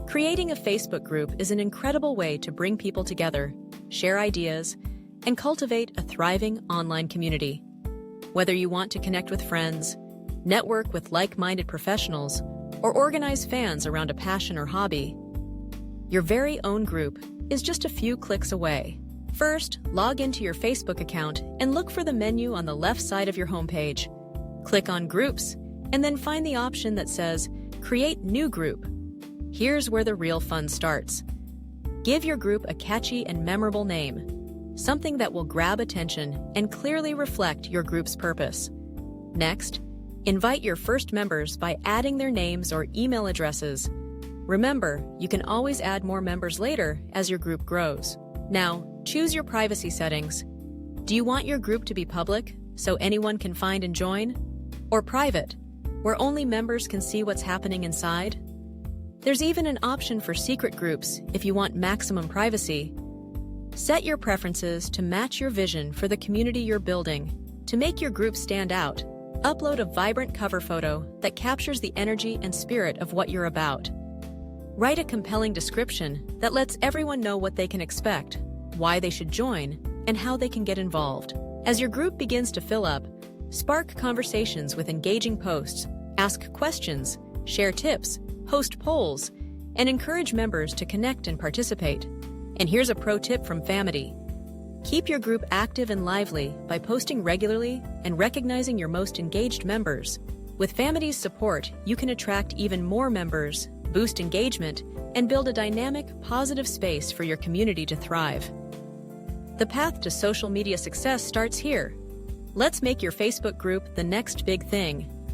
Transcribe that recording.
Creating a Facebook group is an incredible way to bring people together, share ideas, and cultivate a thriving online community. Whether you want to connect with friends, network with like-minded professionals, or organize fans around a passion or hobby, your very own group is just a few clicks away. First, log into your Facebook account and look for the menu on the left side of your homepage. Click on Groups, and then find the option that says Create New Group. Here's where the real fun starts. Give your group a catchy and memorable name, something that will grab attention and clearly reflect your group's purpose. Next, invite your first members by adding their names or email addresses. Remember, you can always add more members later as your group grows. Now, choose your privacy settings. Do you want your group to be public, so anyone can find and join? Or private, where only members can see what's happening inside? There's even an option for secret groups if you want maximum privacy. Set your preferences to match your vision for the community you're building. To make your group stand out, upload a vibrant cover photo that captures the energy and spirit of what you're about. Write a compelling description that lets everyone know what they can expect, why they should join, and how they can get involved. As your group begins to fill up, spark conversations with engaging posts, ask questions, share tips, host polls, and encourage members to connect and participate. And here's a pro tip from Famety. Keep your group active and lively by posting regularly and recognizing your most engaged members. With Famety's support, you can attract even more members, boost engagement, and build a dynamic, positive space for your community to thrive. The path to social media success starts here. Let's make your Facebook group the next big thing.